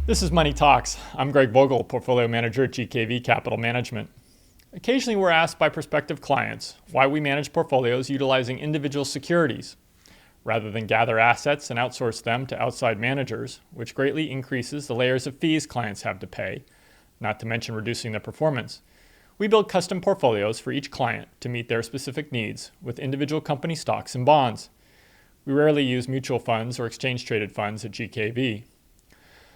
This is Money Talks. I'm Greg Vogel, Portfolio Manager at GKV Capital Management. Occasionally we're asked by prospective clients why we manage portfolios utilizing individual securities rather than gather assets and outsource them to outside managers, which greatly increases the layers of fees clients have to pay, not to mention reducing their performance. We build custom portfolios for each client to meet their specific needs with individual company stocks and bonds. We rarely use mutual funds or exchange-traded funds at GKV.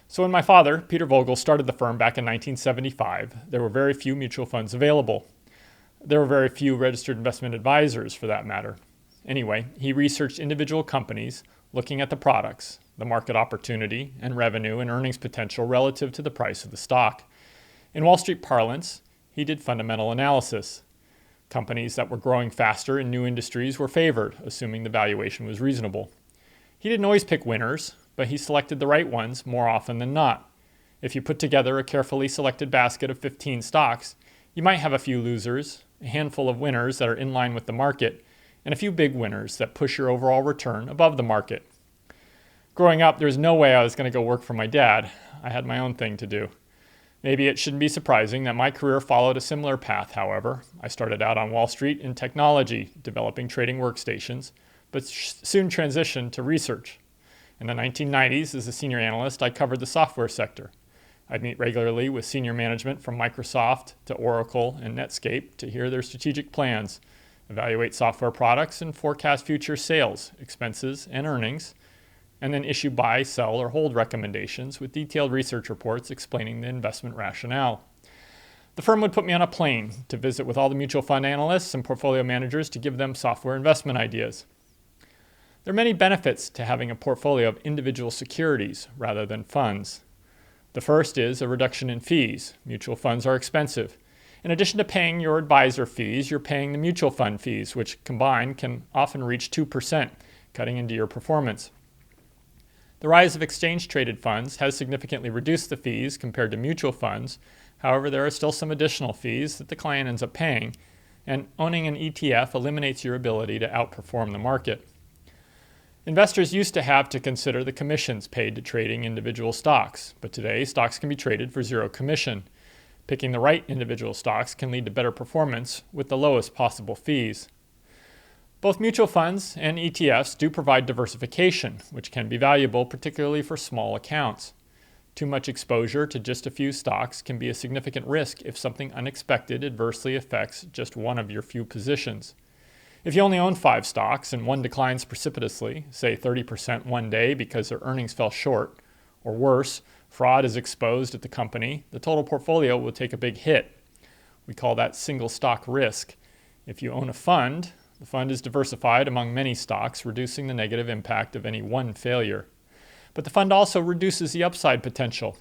So when my father, Peter Vogel, started the firm back in 1975, there were very few mutual funds available. There were very few registered investment advisors, for that matter. Anyway, he researched individual companies, looking at the products, the market opportunity, and revenue and earnings potential relative to the price of the stock. In Wall Street parlance, he did fundamental analysis. Companies that were growing faster in new industries were favored, assuming the valuation was reasonable. He didn't always pick winners, but he selected the right ones more often than not. If you put together a carefully selected basket of 15 stocks, you might have a few losers, a handful of winners that are in line with the market, and a few big winners that push your overall return above the market. Growing up, there was no way I was going to go work for my dad. I had my own thing to do. Maybe it shouldn't be surprising that my career followed a similar path, however. I started out on Wall Street in technology, developing trading workstations, but soon transitioned to research. In the 1990s, as a senior analyst, I covered the software sector. I'd meet regularly with senior management from Microsoft to Oracle and Netscape to hear their strategic plans, evaluate software products, and forecast future sales, expenses, and earnings, and then issue buy, sell, or hold recommendations with detailed research reports explaining the investment rationale. The firm would put me on a plane to visit with all the mutual fund analysts and portfolio managers to give them software investment ideas. There are many benefits to having a portfolio of individual securities rather than funds. The first is a reduction in fees. Mutual funds are expensive. In addition to paying your advisor fees, you're paying the mutual fund fees, which combined can often reach 2%, cutting into your performance. The rise of exchange-traded funds has significantly reduced the fees compared to mutual funds. However, there are still some additional fees that the client ends up paying, and owning an ETF eliminates your ability to outperform the market. Investors used to have to consider the commissions paid to trading individual stocks, but today stocks can be traded for zero commission. Picking the right individual stocks can lead to better performance with the lowest possible fees. Both mutual funds and ETFs do provide diversification, which can be valuable, particularly for small accounts. Too much exposure to just a few stocks can be a significant risk if something unexpected adversely affects just one of your few positions. If you only own 5 stocks and one declines precipitously, say 30% one day because their earnings fell short, or worse, fraud is exposed at the company, the total portfolio will take a big hit. We call that single stock risk. If you own a fund, the fund is diversified among many stocks, reducing the negative impact of any one failure. But the fund also reduces the upside potential.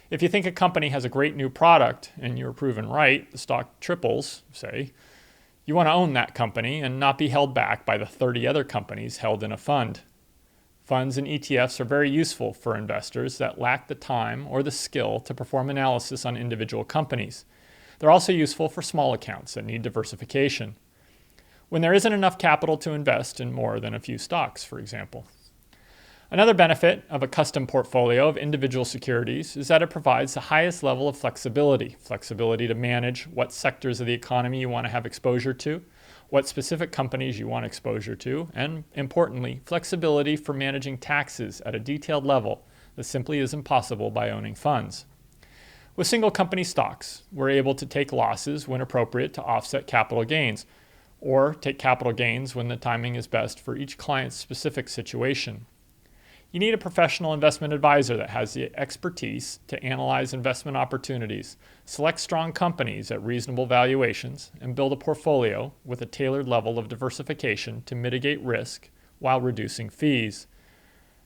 If you think a company has a great new product and you're proven right, the stock triples, say, you want to own that company and not be held back by the 30 other companies held in a fund. Funds and ETFs are very useful for investors that lack the time or the skill to perform analysis on individual companies. They're also useful for small accounts that need diversification, when there isn't enough capital to invest in more than a few stocks, for example. Another benefit of a custom portfolio of individual securities is that it provides the highest level of flexibility to manage what sectors of the economy you want to have exposure to, what specific companies you want exposure to, and importantly, flexibility for managing taxes at a detailed level that simply isn't possible by owning funds. With single company stocks, we're able to take losses when appropriate to offset capital gains, or take capital gains when the timing is best for each client's specific situation. You need a professional investment advisor that has the expertise to analyze investment opportunities, select strong companies at reasonable valuations, and build a portfolio with a tailored level of diversification to mitigate risk while reducing fees.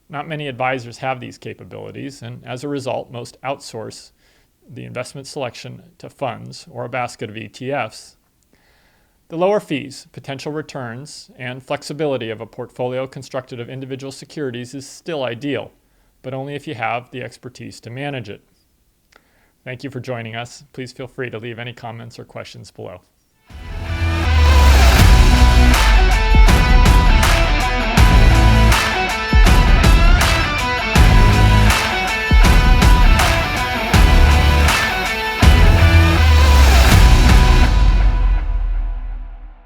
Not many advisors have these capabilities, and as a result, most outsource the investment selection to funds or a basket of ETFs. The lower fees, potential returns, and flexibility of a portfolio constructed of individual securities is still ideal, but only if you have the expertise to manage it. Thank you for joining us. Please feel free to leave any comments or questions below.